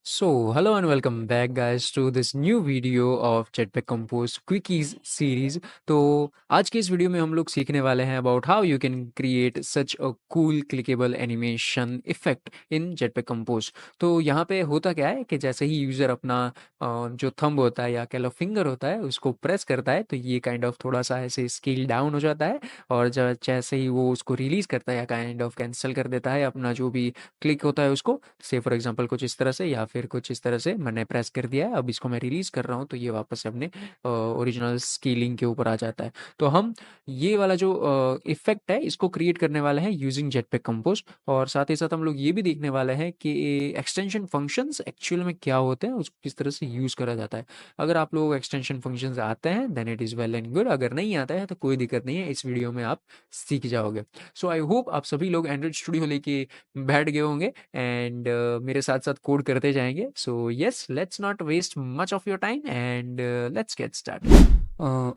Hello and welcome back, guys, to this new video of Jetpack Compose Quickies series. तो आज के इस video में हम लोग सीखने वाले हैं about how you can create such a cool clickable animation effect in Jetpack Compose। तो यहाँ पे होता क्या है कि जैसे ही यूज़र अपना जो थंब होता है या कह लो फिंगर होता है उसको प्रेस करता है तो ये काइंड ऑफ थोड़ा सा ऐसे स्केल डाउन हो जाता है। और जब जैसे ही वो उसको रिलीज़ करता है या काइंड ऑफ कैंसिल कर देता है अपना जो भी क्लिक होता है उसको, से फॉर एग्जांपल कुछ इस तरह से या फिर कुछ इस तरह से मैंने प्रेस कर दिया है, अब इसको मैं रिलीज़ कर रहा हूँ तो ये वापस से अपने ओरिजिनल स्केलिंग के ऊपर आ जाता है। तो हम ये वाला जो इफेक्ट है इसको क्रिएट करने वाले हैं यूजिंग जेटपैक कंपोज। और साथ ही साथ हम लोग ये भी देखने वाले हैं कि एक्सटेंशन फंक्शंस एक्चुअल में क्या होते हैं, उसको किस तरह से यूज़ करा जाता है। अगर आप लोग एक्सटेंशन फंक्शंस आते हैं then it is well and good, अगर नहीं आता है तो कोई दिक्कत नहीं है, इस वीडियो में आप सीख जाओगे। सो आई होप आप सभी लोग एंड्रॉइड स्टूडियो लेके बैठ गए होंगे एंड मेरे साथ साथ कोड करते जाएंगे। So yes, let's not waste much of your time and let's get started.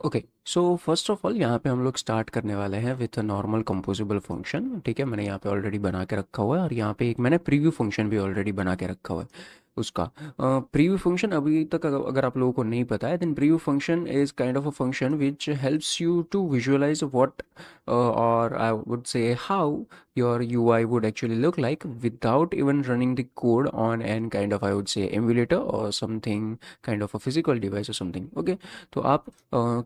Okay, so first of all यहाँ पे हम लोग स्टार्ट करने वाले हैं with a normal composable function. ठीक है, मैंने यहाँ पे ऑलरेडी बना के रखा हुआ है और यहाँ पे एक मैंने प्रीव्यू फंक्शन भी ऑलरेडी बना के रखा हुआ है उसका। प्रीव्यू फंक्शन अभी तक अगर आप लोगों को नहीं पता है then preview function is kind of a function which helps you to visualise what or I would say how your UI would actually look like without even running the code on an kind of, I would say, emulator or something kind of a physical device or something. Okay, तो आप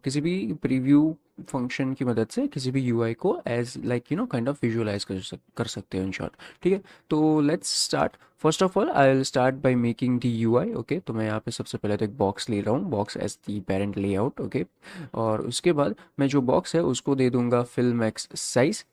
किसी भी preview function की मदद से किसी भी UI को as like kind of visualise कर सकते हो इन शॉर्ट। ठीक है, तो let's start. First of all I will start by making the UI. Okay, तो मैं यहाँ पे सबसे पहले तो एक बॉक्स ले रहा हूँ, box as the parent layout. Okay, और उसके बाद मैं जो बॉक्स है उसको दे दूंगा फिल मैक्स साइज,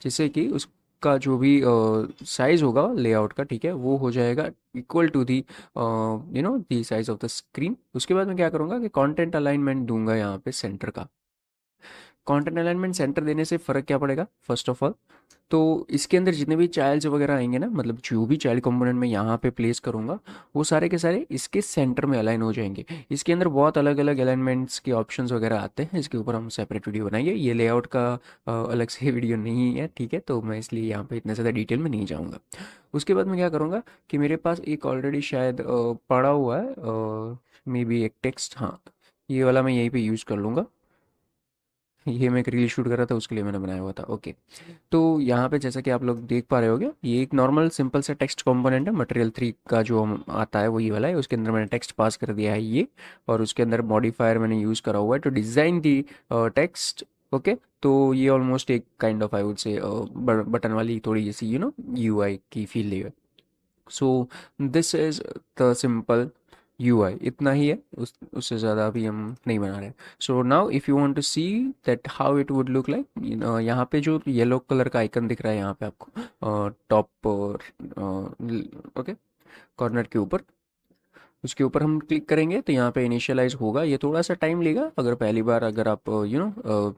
जिससे कि उसका जो भी साइज़ होगा लेआउट का, ठीक है, वो हो जाएगा equal to the the size of the screen. उसके बाद मैं क्या करूँगा कि कंटेंट अलाइनमेंट दूंगा यहाँ पे सेंटर का। कंटेंट अलाइनमेंट सेंटर देने से फ़र्क क्या पड़ेगा फर्स्ट ऑफ ऑल, तो इसके अंदर जितने भी चाइल्ड्स वगैरह आएंगे ना, मतलब जो भी चाइल्ड कंपोनेंट मैं यहाँ पे प्लेस करूँगा वो सारे के सारे इसके सेंटर में अलाइन हो जाएंगे। इसके अंदर बहुत अलग अलग अलाइनमेंट्स के ऑप्शंस वगैरह आते हैं, इसके ऊपर हम सेपरेट वीडियो बनाएंगे, ये लेआउट का अलग से वीडियो नहीं है। ठीक है, तो मैं इसलिए यहाँ पे इतने ज़्यादा डिटेल में नहीं जाऊँगा। उसके बाद मैं क्या करूँगा कि मेरे पास एक ऑलरेडी शायद पड़ा हुआ है मे बी एक टेक्स्ट, हाँ, ये वाला मैं यहीं पे यूज़ कर लूँगा। ये मैं एक रील शूट कर रहा था उसके लिए मैंने बनाया हुआ था। ओके, तो यहाँ पे जैसा कि आप लोग देख पा रहे होगे ये एक नॉर्मल सिंपल सा टेक्स्ट कंपोनेंट है, मटेरियल 3 का जो आता है वो ये वाला है। उसके अंदर मैंने टेक्स्ट पास कर दिया है ये, और उसके अंदर मॉडिफायर मैंने यूज़ करा हुआ है to design the text. Okay, तो ये ऑलमोस्ट एक kind of, I would say, button वाली थोड़ी जैसी यूआई की फील ली है। So this is the simple UI, इतना ही है, उससे ज़्यादा अभी हम नहीं बना रहे। So now if you want to see that how it would look like, यहाँ पे जो येलो कलर का आइकन दिख रहा है यहाँ पे आपको टॉप ओके कॉर्नर के ऊपर, उसके ऊपर हम क्लिक करेंगे तो यहाँ पे इनिशियलाइज होगा। ये थोड़ा सा टाइम लेगा अगर पहली बार अगर आप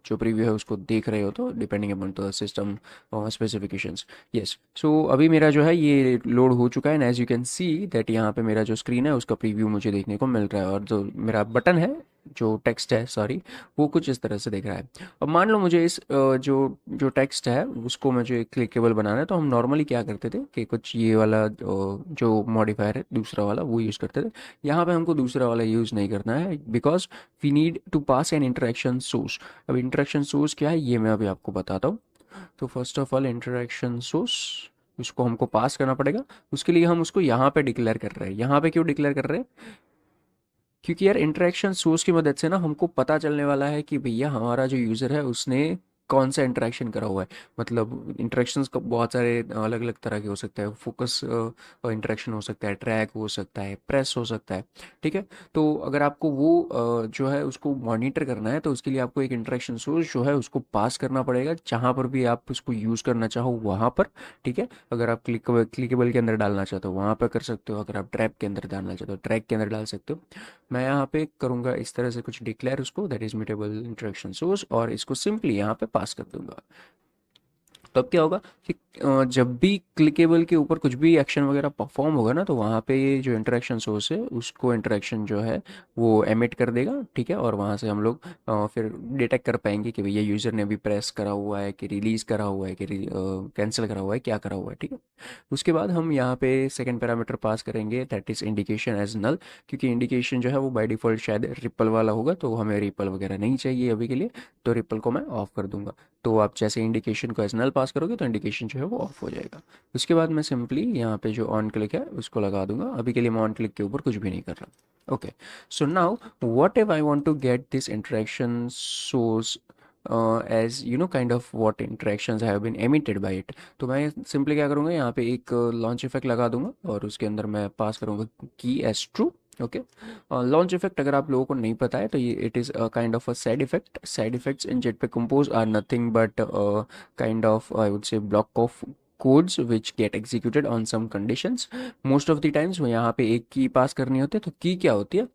जो प्रीव्यू है उसको देख रहे हो तो, depending upon the system specifications. Yes, so अभी मेरा जो है ये लोड हो चुका है and as you can see that यहाँ पे मेरा जो स्क्रीन है उसका प्रीव्यू मुझे देखने को मिल रहा है, और जो मेरा बटन है, जो टेक्स्ट है सॉरी, वो कुछ इस तरह से दिख रहा है। अब मान लो मुझे इस जो जो टेक्स्ट है उसको मुझे क्लिकेबल बनाना है, तो हम नॉर्मली क्या करते थे कि कुछ ये वाला जो मॉडिफायर है दूसरा वाला वो यूज़ करते थे। यहाँ पे हमको दूसरा वाला यूज़ नहीं करना है because we need to pass an interaction source. अब इंटरेक्शन सोर्स क्या है ये मैं अभी आपको बताता हूँ। तो first of all interaction source, उसको हमको पास करना पड़ेगा। उसके लिए हम उसको यहाँ पे डिक्लेयर कर रहे हैं। यहाँ पे क्यों डिक्लेयर कर रहे हैं, क्योंकि यार इंटरेक्शन सोर्स की मदद से ना हमको पता चलने वाला है कि भैया हमारा जो यूज़र है उसने कौन सा इंटरेक्शन करा हुआ है। मतलब इंटरेक्शंस का बहुत सारे अलग अलग तरह के हो सकते हैं, फोकस इंटरेक्शन हो सकता है, ट्रैक हो सकता है, प्रेस हो सकता है। ठीक है, तो अगर आपको वो जो है उसको मॉनिटर करना है तो उसके लिए आपको एक इंटरेक्शन सोर्स जो है उसको पास करना पड़ेगा, जहाँ पर भी आप उसको यूज़ करना चाहो वहाँ पर। ठीक है, अगर आप क्लिकेबल के अंदर डालना चाहते हो वहाँ पर कर सकते हो, अगर आप ट्रैप के अंदर डालना चाहते हो ट्रैक के अंदर डाल सकते हो। मैं यहाँ पे करूँगा इस तरह से कुछ डिक्लेयर उसको, that is mutable interaction source, और इसको सिंपली यहाँ पे पास कर दूंगा। तो अब क्या होगा कि जब भी क्लिकेबल के ऊपर कुछ भी एक्शन वगैरह परफॉर्म होगा ना, तो वहाँ पे ये जो इंटरेक्शन सोर्स है उसको इंटरेक्शन जो है वो एमिट कर देगा, ठीक है। और वहाँ से हम लोग फिर डिटेक्ट कर पाएंगे कि भैया यूज़र ने अभी प्रेस करा हुआ है, कि रिलीज़ करा हुआ है, कि कैंसिल करा हुआ है, क्या करा हुआ है, ठीक है। उसके बाद हम यहाँ पे सेकंड पैरामीटर पास करेंगे, दैट इज़ इंडिकेशन एज नल, क्योंकि इंडिकेशन जो है वो बाय डिफ़ॉल्ट शायद रिपल वाला होगा, तो हमें रिपल वगैरह नहीं चाहिए अभी के लिए, तो रिपल को मैं ऑफ कर दूंगा। तो आप जैसे इंडिकेशन को एज नल पास करोगे तो इंडिकेशन जो है वो ऑफ हो जाएगा। उसके बाद मैं सिंपली यहाँ पे जो ऑन क्लिक है उसको लगा दूंगा। अभी के लिए मैं ऑन क्लिक के ऊपर कुछ भी नहीं कर रहा। Okay, so now what if I want to get this interaction source as you know kind of what interactions have been emitted by it. तो मैं सिंपली क्या करूँगा, यहाँ पे एक लॉन्च इफेक्ट लगा दूंगा और उसके अंदर मैं पास करूँगा की as true. Okay, launch effect अगर आप लोगों को नहीं पता है तो ये it is a kind of a side effect. Side effects in Jetpack Compose are nothing but kind of I would say block of codes which get executed on some conditions. Most of the times वो यहाँ पे एक की पास करनी होती है। तो की क्या होती है?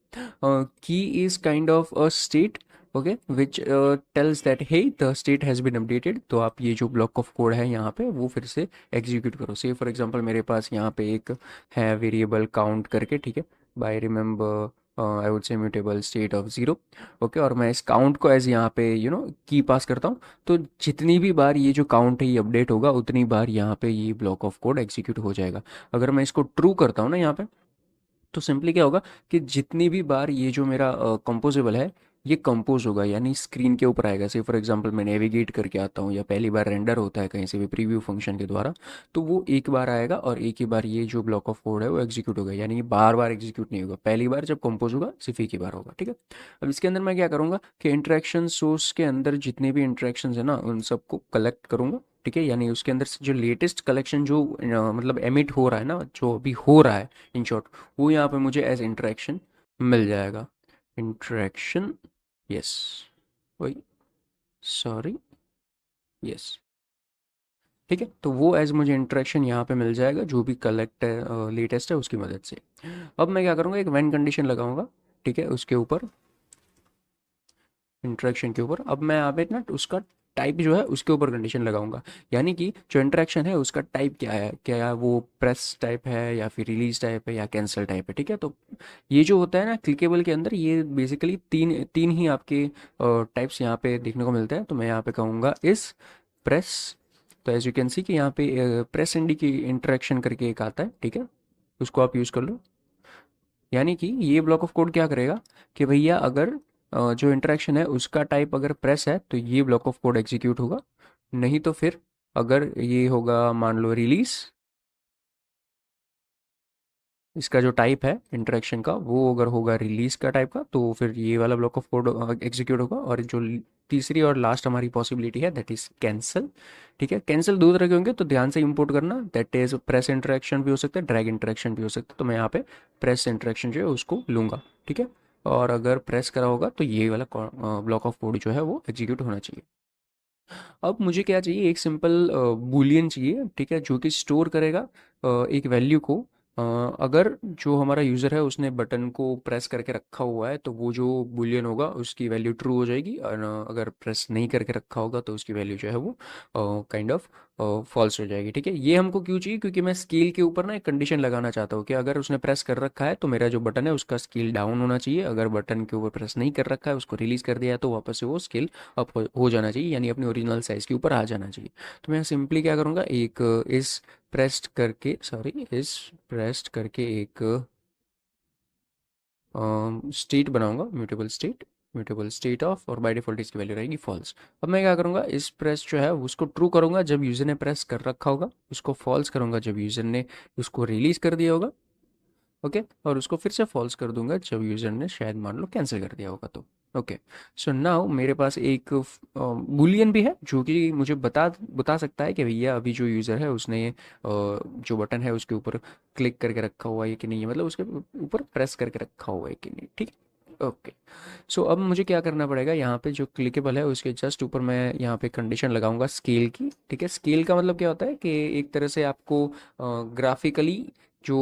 Key is kind of a state, okay, which tells that hey the state has been updated. तो आप ये जो ब्लॉक ऑफ कोड है यहाँ पे वो फिर से एग्जीक्यूट करो। से फॉर एग्जांपल मेरे पास यहाँ पे एक है वेरिएबल काउंट करके, ठीक है, by remember I would say mutable state of zero. Okay, और मैं इस काउंट को एज यहाँ पे की पास करता हूँ। तो जितनी भी बार ये जो काउंट है ये अपडेट होगा उतनी बार यहाँ पे ये ब्लॉक ऑफ कोड एग्जीक्यूट हो जाएगा। अगर मैं इसको ट्रू करता हूँ ना यहाँ पे, तो सिंपली क्या होगा कि जितनी भी बार ये जो मेरा कंपोजेबल है ये कंपोज होगा, यानी स्क्रीन के ऊपर आएगा। से फॉर एग्जांपल मैं नेविगेट करके आता हूँ या पहली बार रेंडर होता है कहीं से भी प्रीव्यू फंक्शन के द्वारा, तो वो एक बार आएगा और एक ही बार ये जो ब्लॉक ऑफ कोड है वो एग्जीक्यूट होगा। यानी ये बार बार एग्जीक्यूट नहीं होगा, पहली बार जब कंपोज होगा सिर्फ एक ही बार होगा, ठीक है। अब इसके अंदर मैं क्या करूँगा कि इंटरेक्शन सोर्स के अंदर जितने भी इंटरेक्शन है ना उन सबको कलेक्ट करूँगा, ठीक है। यानी उसके अंदर से जो लेटेस्ट कलेक्शन जो मतलब एमिट हो रहा है ना, जो अभी हो रहा है इन शॉर्ट, वो यहाँ पे मुझे एज इंटरेक्शन मिल जाएगा। इंटरेक्शन, यस, वही, सॉरी, यस, ठीक है। तो वो एज मुझे इंटरेक्शन यहाँ पे मिल जाएगा जो भी कलेक्ट है लेटेस्ट है उसकी मदद से। अब मैं क्या करूँगा, एक व्हेन कंडीशन लगाऊंगा, ठीक है, उसके ऊपर, इंटरेक्शन के ऊपर। अब मैं यहाँ पे ना उसका टाइप जो है उसके ऊपर कंडीशन लगाऊंगा। यानी कि जो इंटरेक्शन है उसका टाइप क्या है, क्या वो प्रेस टाइप है या फिर रिलीज टाइप है या कैंसिल टाइप है, ठीक है। तो ये जो होता है ना क्लिकेबल के अंदर, ये बेसिकली तीन तीन ही आपके टाइप्स यहाँ पे देखने को मिलते हैं। तो मैं यहाँ पे कहूँगा इस प्रेस। तो एज यू कैन सी कि यहाँ पे प्रेस इंडी की इंटरेक्शन करके एक आता है, ठीक है, उसको आप यूज़ कर लो। यानी कि ये ब्लॉक ऑफ कोड क्या करेगा कि भैया अगर जो इंटरेक्शन है उसका टाइप अगर प्रेस है तो ये ब्लॉक ऑफ कोड एग्जीक्यूट होगा। नहीं तो फिर अगर ये होगा मान लो रिलीज, इसका जो टाइप है इंटरेक्शन का वो अगर होगा रिलीज का टाइप का, तो फिर ये वाला ब्लॉक ऑफ कोड एग्जीक्यूट होगा। और जो तीसरी और लास्ट हमारी पॉसिबिलिटी है दैट इज कैंसिल, ठीक है। कैंसिल दो तरह के होंगे तो ध्यान से इंपोर्ट करना, दैट इज प्रेस इंटरेक्शन भी हो सकता है, ड्रैग इंटरेक्शन भी हो सकता है। तो मैं यहाँ पे प्रेस इंटरेक्शन जो है उसको लूँगा, ठीक है। और अगर प्रेस करा होगा तो ये वाला ब्लॉक ऑफ कोड जो है वो एग्जीक्यूट होना चाहिए। अब मुझे क्या चाहिए, एक सिंपल बूलियन चाहिए, ठीक है, जो कि स्टोर करेगा एक वैल्यू को। अगर जो हमारा यूज़र है उसने बटन को प्रेस करके रखा हुआ है तो वो जो बूलियन होगा उसकी वैल्यू ट्रू हो जाएगी, और अगर प्रेस नहीं करके रखा होगा तो उसकी वैल्यू जो है वो काइंड ऑफ फॉल्स हो जाएगी, ठीक है। ये हमको क्यों चाहिए, क्योंकि मैं स्केल के ऊपर ना एक कंडीशन लगाना चाहता हूँ कि अगर उसने प्रेस कर रखा है तो मेरा जो बटन है उसका स्केल डाउन होना चाहिए, अगर बटन के ऊपर प्रेस नहीं कर रखा है उसको रिलीज़ कर दिया है तो वापस से वो स्केल अप हो जाना चाहिए, यानी अपनी ओरिजिनल साइज़ के ऊपर आ जाना चाहिए। तो मैं सिंपली क्या करूँगा, एक इस प्रेस्ड करके, सॉरी, इस प्रेस्ड करके एक स्टेट बनाऊंगा, म्यूटेबल स्टेट ऑफ, और बाय डिफॉल्ट इसकी वैल्यू रहेगी फॉल्स। अब मैं क्या करूँगा, इस प्रेस जो है उसको ट्रू करूँगा जब यूज़र ने प्रेस कर रखा होगा, उसको फॉल्स करूँगा जब यूज़र ने उसको रिलीज़ कर दिया होगा, ओके, और उसको फिर से फॉल्स कर दूंगा जब यूज़र ने शायद मान लो कैंसिल कर दिया होगा तो। ओके, सो नाउ मेरे पास एक बुलियन भी है जो कि मुझे बता बता सकता है कि भैया अभी जो यूज़र है उसने जो बटन है उसके ऊपर क्लिक करके रखा हुआ है कि नहीं है, मतलब उसके ऊपर प्रेस करके रखा हुआ है कि नहीं, ठीक है। ओके, सो अब मुझे क्या करना पड़ेगा, यहाँ पे जो क्लिकेबल है उसके जस्ट ऊपर मैं यहाँ पे कंडीशन लगाऊंगा स्केल की, ठीक है। स्केल का मतलब क्या होता है कि एक तरह से आपको ग्राफिकली जो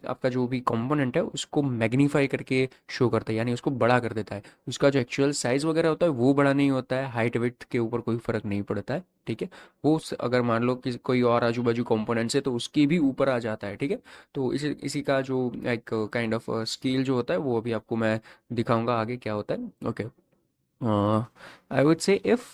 आपका जो भी कंपोनेंट है उसको मैग्नीफाई करके शो करता है, यानी उसको बड़ा कर देता है। उसका जो एक्चुअल साइज़ वगैरह होता है वो बड़ा नहीं होता है, हाइट विड्थ के ऊपर कोई फ़र्क नहीं पड़ता है, ठीक है। वो अगर मान लो कि कोई और आजू बाजू कंपोनेंट्स है तो उसके भी ऊपर आ जाता है, ठीक है। तो इसी इसी का जो एक काइंड ऑफ स्केल जो होता है वो अभी आपको मैं दिखाऊंगा आगे क्या होता है। ओके, आई वुड से इफ़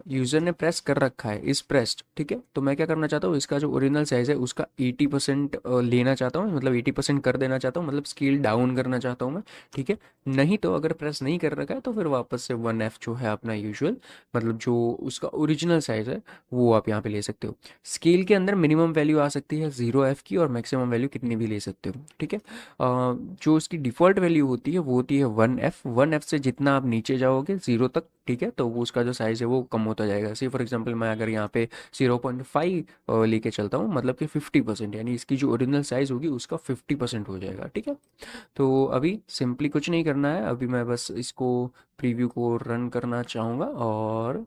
यूज़र ने प्रेस कर रखा है इस प्रेस्ड, ठीक है, तो मैं क्या करना चाहता हूँ, इसका जो ओरिजिनल साइज़ है उसका 80% लेना चाहता हूँ, मतलब 80% कर देना चाहता हूँ, मतलब स्केल डाउन करना चाहता हूँ मैं, ठीक है। नहीं तो अगर प्रेस नहीं कर रखा है तो फिर वापस से 1F जो है अपना यूजुअल, मतलब जो उसका ओरिजिनल साइज़ है वो आप यहाँ पे ले सकते हो। स्केल के अंदर मिनिमम वैल्यू आ सकती है 0F की, और मैक्सिमम वैल्यू कितनी भी ले सकते हो, ठीक है। जो उसकी डिफ़ॉल्ट वैल्यू होती है वो होती है 1F। 1F से जितना आप नीचे जाओगे 0 तक, ठीक है, तो वो उसका जो साइज़ है वो कम होता जाएगा। सी फॉर एग्जांपल मैं अगर यहाँ पे 0.5 लेके चलता हूँ, मतलब कि 50%, यानी इसकी जो ओरिजिनल साइज़ होगी उसका 50% हो जाएगा, ठीक है। तो अभी सिंपली कुछ नहीं करना है, अभी मैं बस इसको प्रीव्यू को रन करना चाहूँगा, और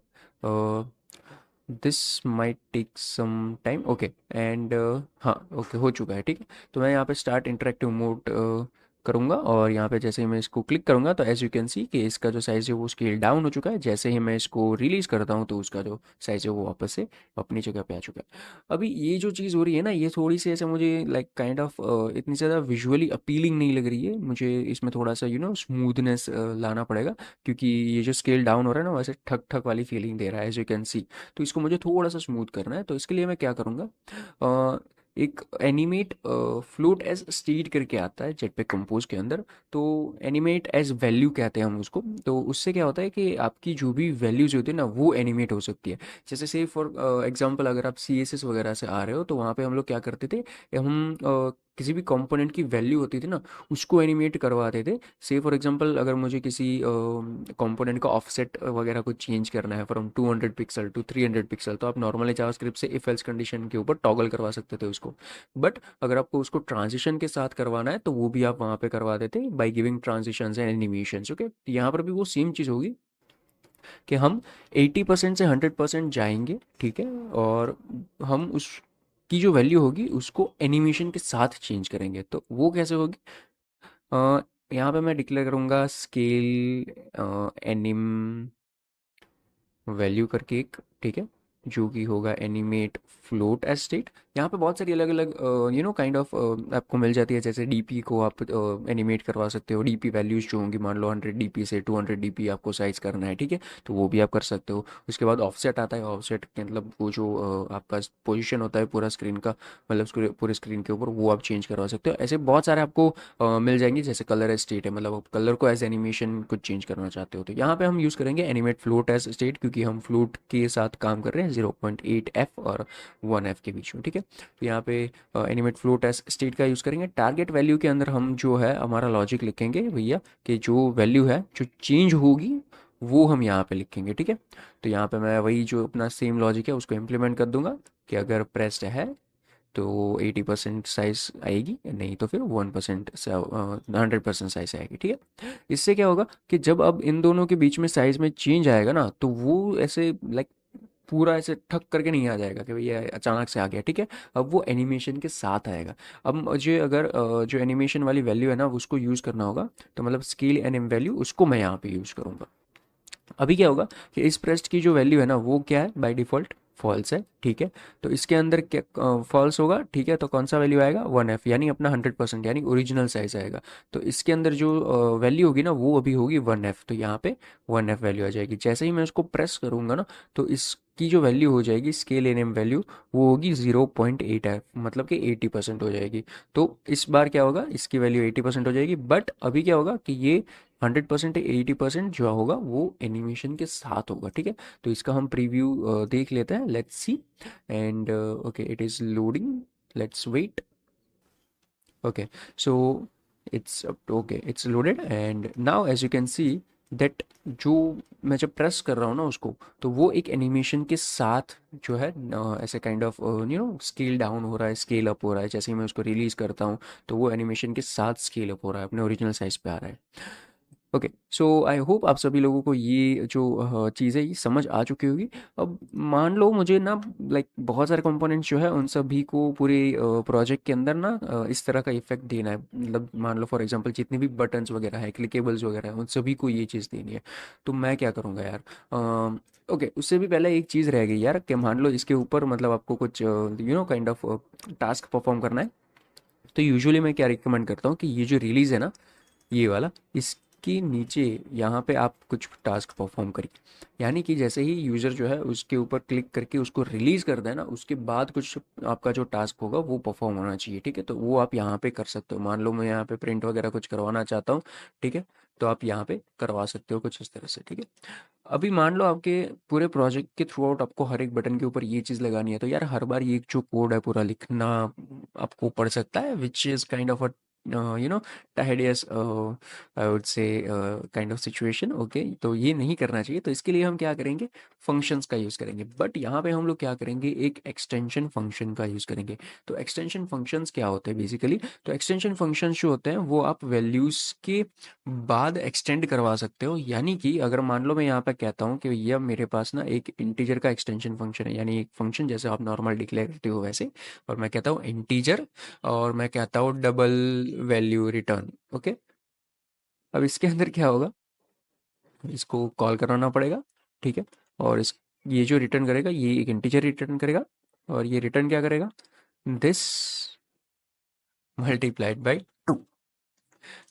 this might take some time. Okay, and हाँ ओके, हो चुका है, ठीक है। तो मैं यहाँ पे स्टार्ट इंटरेक्टिव मोड करूँगा, और यहाँ पे जैसे ही मैं इसको क्लिक करूँगा तो एज यू कैन सी कि इसका जो साइज़ है वो स्केल डाउन हो चुका है। जैसे ही मैं इसको रिलीज़ करता हूँ तो उसका जो साइज़ है वो वापस से अपनी जगह पे आ चुका है। अभी ये जो चीज़ हो रही है ना, ये थोड़ी सी ऐसे मुझे लाइक काइंड ऑफ इतनी ज़्यादा विजुअली अपीलिंग नहीं लग रही है मुझे। इसमें थोड़ा सा स्मूथनेस लाना पड़ेगा, क्योंकि ये जो स्केल डाउन हो रहा है ना वैसे ठक ठक वाली फीलिंग दे रहा है एज यू कैन सी। तो इसको मुझे थोड़ा सा स्मूथ करना है, तो इसके लिए मैं क्या करूँगा, एक एनिमेट फ्लोट एज स्टेट करके आता है जेटपैक कंपोज के अंदर। तो एनिमेट एज वैल्यू कहते हैं हम उसको। तो उससे क्या होता है कि आपकी जो भी वैल्यूज होती है ना वो एनिमेट हो सकती है। जैसे से फॉर एग्जांपल अगर आप CSS वगैरह से आ रहे हो तो वहाँ पे हम लोग क्या करते थे, हम किसी भी कंपोनेंट की वैल्यू होती थी ना उसको एनिमेट करवाते थे। से फॉर एग्जांपल अगर मुझे किसी कंपोनेंट का ऑफसेट वगैरह को चेंज करना है फ्रॉम 200 पिक्सल टू 300 पिक्सल, तो आप नॉर्मली जावास्क्रिप्ट से इफ एल्स कंडीशन के ऊपर टॉगल करवा सकते थे उसको। बट अगर आपको उसको ट्रांजिशन के साथ करवाना है तो वो भी आप वहाँ पे करवा देते by giving transitions and animations. Okay, यहाँ पर भी वो सेम चीज़ होगी कि हम 80% से 100% जाएंगे, ठीक है, और हम उस की जो वैल्यू होगी उसको एनिमेशन के साथ चेंज करेंगे। तो वो कैसे होगी, अ, यहाँ पे मैं डिक्लेयर करूँगा स्केल एनिम वैल्यू करके एक, ठीक है, जो कि होगा एनिमेट फ्लोट एज स्टेट। यहाँ पे बहुत सारी अलग अलग काइंड ऑफ आपको मिल जाती है। जैसे डीपी को आप एनिमेट करवा सकते हो, डीपी वैल्यूज जो होंगी, मान लो 100 DP से 200 DP आपको साइज करना है, ठीक है, तो वो भी आप कर सकते हो। उसके बाद ऑफसेट आता है, ऑफसेट मतलब वो जो आपका पोजिशन होता है पूरा स्क्रीन का, मतलब पूरे स्क्रीन के ऊपर, वो आप चेंज करवा सकते हो। ऐसे बहुत सारे आपको मिल जाएंगे। जैसे कलर एज स्टेट है, मतलब आप कलर को एज एनिमेशन कुछ चेंज करना चाहते हो तो यहाँ पे हम यूज़ करेंगे एनिमेट फ्लोट एज स्टेट, क्योंकि हम फ्लोट के साथ काम कर रहे हैं 0.8F और 1F के बीच में, ठीक है। तो यहाँ पे एनिमेट फ्लोट एज स्टेट का यूज़ करेंगे। टारगेट वैल्यू के अंदर हम जो है हमारा लॉजिक लिखेंगे भैया, कि जो वैल्यू है जो चेंज होगी वो हम यहाँ पे लिखेंगे, ठीक है। तो यहाँ पे मैं वही जो अपना सेम लॉजिक है उसको इम्प्लीमेंट कर दूंगा कि अगर प्रेस्ड है तो 80% साइज आएगी, नहीं तो फिर 1% से 100% साइज आएगी, ठीक है। इससे क्या होगा कि जब अब इन दोनों के बीच में साइज में चेंज आएगा ना तो वो ऐसे लाइक पूरा ऐसे ठक करके नहीं आ जाएगा कि भैया अचानक से आ गया, ठीक है। अब वो एनिमेशन के साथ आएगा। अब मुझे अगर जो एनिमेशन वाली वैल्यू है ना उसको यूज़ करना होगा, तो मतलब स्केल एनिम वैल्यू उसको मैं यहाँ पे यूज़ करूँगा। अभी क्या होगा कि इस प्रेस्ट की जो वैल्यू है ना वो क्या है, बाय डिफ़ॉल्ट फॉल्स है, ठीक है। तो इसके अंदर क्या फॉल्स होगा, ठीक है, तो कौन सा वैल्यू आएगा, 1F, यानी अपना 100%, यानी ओरिजिनल साइज आएगा। तो इसके अंदर जो वैल्यू होगी ना वो अभी होगी 1F, तो यहाँ पे 1F वैल्यू आ जाएगी। जैसे ही मैं उसको प्रेस करूँगा ना तो इसकी जो वैल्यू हो जाएगी स्केल एन एम वैल्यू, वो होगी 0.8F, मतलब कि 80% हो जाएगी। तो इस बार क्या होगा, इसकी वैल्यू 80% हो जाएगी। बट अभी क्या होगा कि ये 100% 80% जो होगा वो एनिमेशन के साथ होगा, ठीक है। तो इसका हम प्रीव्यू देख लेते हैं, let's see. And okay, it is loading, let's wait. Okay, so it's okay, it's loaded, and now as you can see that जो मैं जब प्रेस कर रहा हूँ ना उसको, तो वो एक एनिमेशन के साथ जो है ऐसे काइंड ऑफ स्केल डाउन हो रहा है, स्केल अप हो रहा है। जैसे ही मैं उसको रिलीज़ करता हूँ तो वो एनिमेशन के साथ स्केल अप हो रहा है, अपने ओरिजिनल साइज पे आ रहा है। ओके, सो आई होप आप सभी लोगों को ये जो चीज़ है ये समझ आ चुकी होगी। अब मान लो मुझे ना लाइक बहुत सारे कंपोनेंट्स जो है उन सभी को पूरे प्रोजेक्ट के अंदर ना इस तरह का इफेक्ट देना है। मतलब मान लो फॉर एग्जांपल जितने भी बटन्स वगैरह है, क्लिकेबल्स वगैरह है, उन सभी को ये चीज़ देनी है। तो मैं क्या करूँगा यार, ओके, उससे भी पहले एक चीज़ रह गई यार कि मान लो इसके ऊपर मतलब आपको कुछ काइंड ऑफ टास्क परफॉर्म करना है। तो यूजुअली मैं क्या रिकमेंड करता हूँ कि ये जो रिलीज़ है ना, ये वाला, इसके नीचे यहाँ पे आप कुछ टास्क परफॉर्म करिए। यानी कि जैसे ही यूज़र जो है उसके ऊपर क्लिक करके उसको रिलीज़ कर देना, उसके बाद कुछ आपका जो टास्क होगा वो परफॉर्म होना चाहिए। ठीक है, तो वो आप यहाँ पे कर सकते हो। मान लो मैं यहाँ पे प्रिंट वगैरह कुछ करवाना चाहता हूँ, ठीक है, तो आप यहाँ पे करवा सकते हो कुछ इस तरह से। ठीक है, अभी मान लो आपके पूरे प्रोजेक्ट के थ्रू आउट आपको हर एक बटन के ऊपर ये चीज़ लगानी है, तो यार हर बार ये जो कोड है पूरा लिखना आपको पड़ सकता है, which is kind of a you know tedious I would से काइंड ऑफ सिचुएशन। ओके, तो ये नहीं करना चाहिए। तो इसके लिए हम क्या करेंगे, फंक्शंस का यूज़ करेंगे। बट यहाँ पे हम लोग क्या करेंगे, एक एक्सटेंशन फंक्शन का यूज़ करेंगे। तो एक्सटेंशन फंक्शंस क्या होते हैं बेसिकली, तो एक्सटेंशन फंक्शंस जो होते हैं वो आप वैल्यूज़ के बाद एक्सटेंड करवा सकते हो। यानी कि अगर मान लो मैं यहाँ पे कहता हूँ कि भैया मेरे पास ना एक इंटीजर का एक्सटेंशन फंक्शन है, यानी एक फंक्शन जैसे आप नॉर्मल डिक्लेयर करते हो वैसे, और मैं कहता हूँ इंटीजर, और मैं कहता हूँ डबल वैल्यू रिटर्न। ओके, अब इसके अंदर क्या होगा, इसको कॉल कराना पड़ेगा। ठीक है, और इस ये जो रिटर्न करेगा ये एक इंटीजर रिटर्न करेगा, और ये रिटर्न क्या करेगा, दिस मल्टीप्लाइड बाई 2।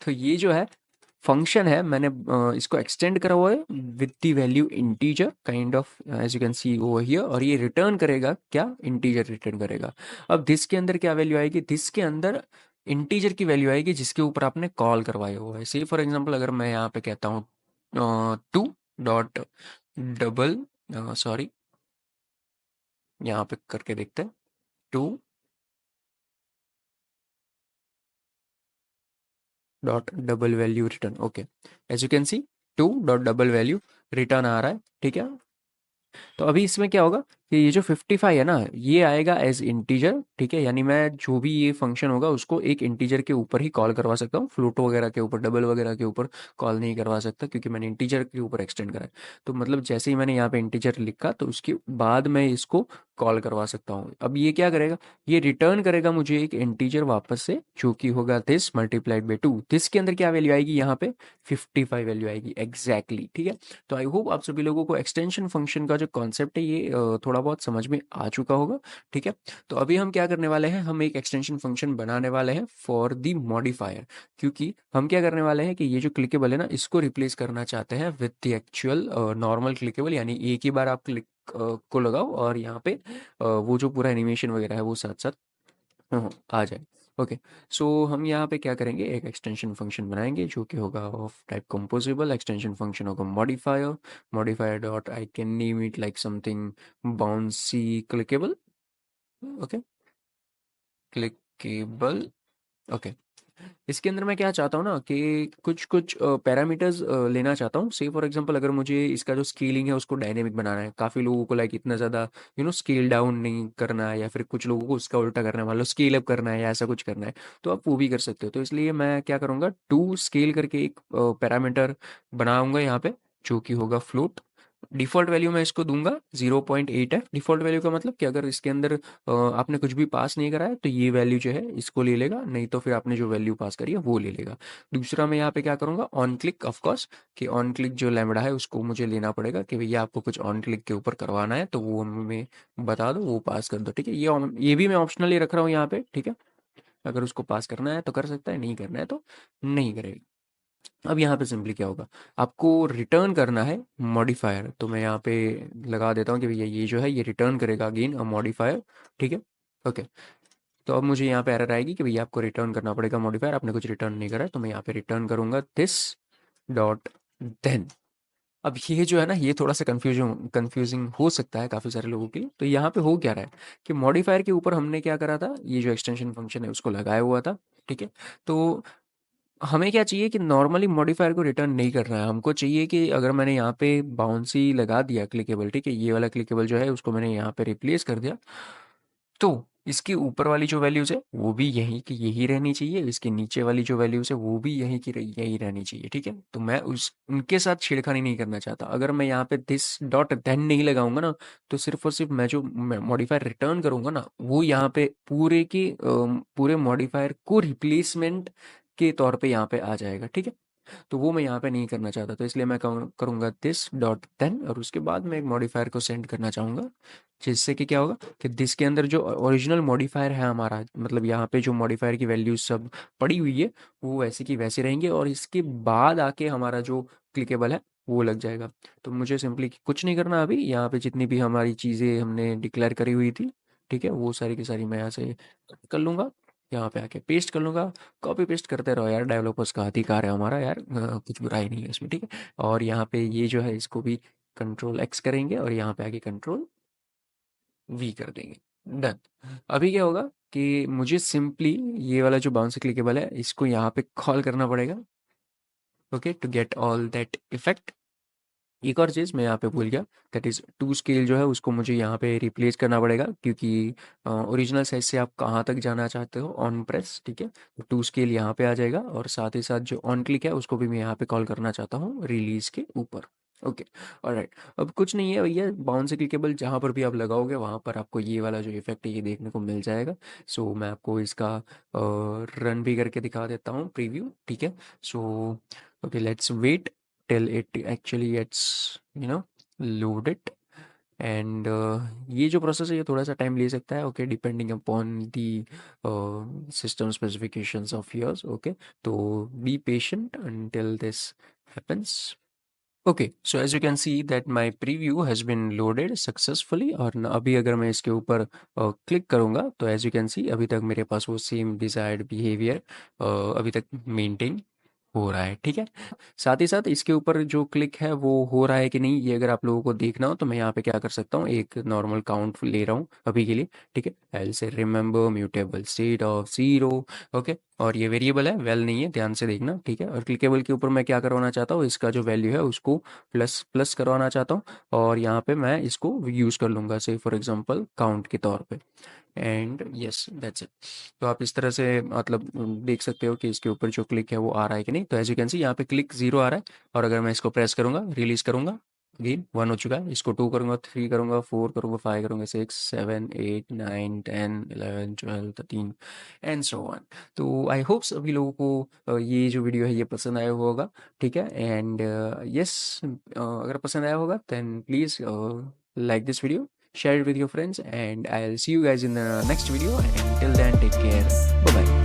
तो ये जो है फंक्शन है, मैंने इसको एक्सटेंड करा हुआ है with the value integer kind of as you can see over here, और ये रिटर्न करेगा क्या, इंटीजर रिटर्न करेगा। अब दिस के अंदर क्या वैल्यू आएगी, दिस के अंदर इंटीजर की वैल्यू आएगी जिसके ऊपर आपने कॉल करवाया हुआ है। से फॉर एग्जांपल अगर मैं यहाँ पे कहता हूँ टू डॉट डबल, सॉरी, यहाँ पे करके देखते हैं, two dot double value return. Okay, as you can see two dot double value return आ रहा है। ठीक है, तो अभी इसमें क्या होगा कि ये जो 55 है ना, ये आएगा एज इंटीजर। ठीक है, यानी मैं जो भी ये फंक्शन होगा उसको एक इंटीजर के ऊपर ही कॉल करवा सकता हूँ, फ्लोट वगैरह के ऊपर, डबल वगैरह के ऊपर कॉल नहीं करवा सकता, क्योंकि मैंने इंटीजर के ऊपर एक्सटेंड करा है। तो मतलब जैसे ही मैंने यहाँ पे इंटीजर लिखा तो उसके बाद मैं इसको कॉल करवा सकता हूँ। अब ये क्या करेगा, ये रिटर्न करेगा मुझे एक इंटीजर वापस से, जो कि होगा दिस मल्टीप्लाइड बाई 2। दिस के अंदर क्या वैल्यू आएगी, यहाँ पे 55 वैल्यू आएगी एग्जैक्टली। ठीक है, तो आई होप आप सभी लोगों को एक्सटेंशन फंक्शन का जो कॉन्सेप्ट है ये थोड़ा बहुत समझ में आ चुका होगा। ठीक है, तो अभी हम क्या करने वाले हैं, हम एक एक्सटेंशन फंक्शन बनाने वाले हैं फॉर द मॉडिफायर, क्योंकि हम क्या करने वाले हैं कि ये जो क्लिकेबल है ना, इसको रिप्लेस करना चाहते हैं with the actual normal clickable. यानी एक ही बार आप क्लिक को लगाओ और यहाँ पे वो जो पूरा एनिमेशन वगैरह है वो साथ साथ आ जाए। ओके, सो हम यहाँ पे क्या करेंगे, एक एक्सटेंशन फंक्शन बनाएंगे जो कि होगा ऑफ टाइप कंपोजिबल। एक्सटेंशन फंक्शन होगा modifier, modifier dot I can name it like something bouncy clickable. Okay, clickable. Okay, इसके अंदर मैं क्या चाहता हूँ ना कि कुछ कुछ पैरामीटर्स लेना चाहता हूँ। से फॉर एग्जांपल अगर मुझे इसका जो स्केलिंग है उसको डायनेमिक बनाना है, काफ़ी लोगों को लाइक इतना ज़्यादा स्केल डाउन नहीं करना है, या फिर कुछ लोगों को उसका उल्टा करना है, मान लो स्केल अप करना है या ऐसा कुछ करना है, तो आप वो भी कर सकते हो। तो इसलिए मैं क्या करूँगा, टू स्केल करके एक पैरामीटर बनाऊंगा यहाँ पे, जो कि होगा फ्लोट। डिफ़ॉल्ट वैल्यू मैं इसको दूंगा 0.8 है। डिफ़ॉल्ट वैल्यू का मतलब कि अगर इसके अंदर आपने कुछ भी पास नहीं करा है तो ये वैल्यू जो है इसको ले लेगा, नहीं तो फिर आपने जो वैल्यू पास करी है वो ले लेगा। दूसरा मैं यहाँ पे क्या करूँगा, ऑन क्लिक ऑफ कोर्स, कि ऑन क्लिक जो लैम्बडा है उसको मुझे लेना पड़ेगा कि भैया आपको कुछ ऑन क्लिक के ऊपर करवाना है, तो वो हमें बता दो, वो पास कर दो। ठीक है, ये भी मैं ऑप्शनली रख रहा हूँ यहाँ पे। ठीक है, अगर उसको पास करना है तो कर सकता है, नहीं करना है तो नहीं करेगा। अब यहाँ पे सिंपली क्या होगा, आपको रिटर्न करना है मॉडिफायर। तो मैं यहाँ पे लगा देता हूँ कि भैया ये जो है ये रिटर्न करेगा अगेन अ मॉडिफायर। ठीक है, ओके, तो अब मुझे यहाँ पे एरर आएगी कि भैया आपको रिटर्न करना पड़ेगा मॉडिफायर, आपने कुछ रिटर्न नहीं करा है। तो मैं यहाँ पे रिटर्न करूँगा दिस डॉट देन। अब ये जो है ना, ये थोड़ा सा कंफ्यूजिंग हो सकता है काफ़ी सारे लोगों के लिए। तो यहाँ पे हो क्या रहा है कि मॉडिफायर के ऊपर हमने क्या करा था, ये जो एक्सटेंशन फंक्शन है उसको लगाया हुआ था। ठीक है, तो हमें क्या चाहिए कि नॉर्मली मॉडिफायर को रिटर्न नहीं करना है, हमको चाहिए कि अगर मैंने यहाँ पे बाउंसी लगा दिया क्लिकेबल, ठीक है, ये वाला क्लिकेबल जो है उसको मैंने यहाँ पे रिप्लेस कर दिया, तो इसके ऊपर वाली जो वैल्यूज़ है वो भी यहीं की यही रहनी चाहिए, इसके नीचे वाली जो वैल्यूज़ है वो भी यहीं की यही रहनी चाहिए, ठीक है। तो मैं उस उनके साथ छेड़खानी नहीं करना चाहता। अगर मैं यहाँ पे दिस डॉट देन नहीं लगाऊंगा ना, तो सिर्फ और सिर्फ मैं जो मॉडिफायर रिटर्न करूंगा ना, वो यहाँ पे पूरे के पूरे मॉडिफायर को रिप्लेसमेंट के तौर पे यहाँ पे आ जाएगा, ठीक है। तो वो मैं यहाँ पे नहीं करना चाहता, तो इसलिए मैं करूँगा दिस डॉट देन, और उसके बाद मैं एक मॉडिफायर को सेंड करना चाहूँगा, जिससे कि क्या होगा कि दिस के अंदर जो ओरिजिनल मॉडिफायर है हमारा, मतलब यहाँ पे जो मॉडिफायर की वैल्यूज सब पड़ी हुई है, वो वैसे की वैसे रहेंगे, और इसके बाद आके हमारा जो क्लिकेबल है वो लग जाएगा। तो मुझे सिंपली कुछ नहीं करना अभी, यहाँ पे जितनी भी हमारी चीज़ें हमने डिक्लेयर करी हुई थी, ठीक है, वो सारी की सारी मैं यहाँ से कर लूँगा, यहाँ पे आके पेस्ट कर लूँगा। कॉपी पेस्ट करते रहो यार, डेवलपर्स का अधिकार है हमारा यार, कुछ बुराई नहीं है इसमें, ठीक है। और यहाँ पे ये जो है इसको भी कंट्रोल एक्स करेंगे, और यहाँ पे आके कंट्रोल वी कर देंगे। डन। अभी क्या होगा कि मुझे सिंपली ये वाला जो बाउंस क्लिकेबल है इसको यहाँ पे कॉल करना पड़ेगा, okay, to get all that effect. एक और चीज़ मैं यहाँ पे भूल गया, दैट इज़ टू स्केल जो है उसको मुझे यहाँ पे रिप्लेस करना पड़ेगा, क्योंकि ओरिजिनल साइज से आप कहाँ तक जाना चाहते हो ऑन प्रेस, ठीक है। तो टू स्केल यहाँ पे आ जाएगा, और साथ ही साथ जो ऑन क्लिक है उसको भी मैं यहाँ पे कॉल करना चाहता हूँ रिलीज के ऊपर, ओके। ऑलराइट, अब कुछ नहीं है भैया, बाउंस क्लिकेबल जहाँ पर भी आप लगाओगे वहाँ पर आपको ये वाला जो इफेक्ट है ये देखने को मिल जाएगा। सो मैं आपको इसका रन भी करके दिखा देता हूँ, प्रीव्यू, ठीक है। So okay, let's wait till it actually gets you know loaded, and ये जो प्रोसेस है ये थोड़ा सा टाइम ले सकता है, okay, depending upon the system specifications of yours, okay. तो be patient until this happens। Okay, so as you can see that my preview has been loaded successfully, और अभी अगर मैं इसके ऊपर क्लिक करूँगा तो एज यू कैन सी अभी तक मेरे पास वो सेम डिज़ायर्ड बिहेवियर अभी तक मेंटेन हो रहा है, ठीक है। साथ ही साथ इसके ऊपर जो क्लिक है वो हो रहा है कि नहीं, ये अगर आप लोगों को देखना हो तो मैं यहाँ पे क्या कर सकता हूँ, एक नॉर्मल काउंट ले रहा हूँ अभी के लिए, ठीक है। एल से remember mutable state of zero, okay. और ये वेरिएबल है, वेल नहीं है, ध्यान से देखना, ठीक है। और क्लिकेबल के ऊपर मैं क्या करवाना चाहता हूँ, इसका जो वैल्यू है उसको प्लस प्लस करवाना चाहता हूँ, और यहाँ पे मैं इसको यूज़ कर लूँगा से फॉर एग्जांपल काउंट के तौर पे, एंड यस दैट्स इट। तो आप इस तरह से मतलब देख सकते हो कि इसके ऊपर जो क्लिक है वो आ रहा है कि नहीं। तो एज यू कैन सी यहाँ पे क्लिक जीरो आ रहा है, और अगर मैं इसको प्रेस करूंगा रिलीज करूंगा, अगेन वन हो चुका है, इसको टू करूंगा, थ्री करूंगा, फोर करूंगा, फाइव करूंगा, six seven eight nine ten eleven twelve thirteen and so on. तो आई होप सभी लोगों को ये जो वीडियो है ये पसंद आया होगा, ठीक है। एंड यस, अगर पसंद आया होगा then please like this video, share it with your friends, and I'll see you guys in the next video. And till then, take care. Bye bye.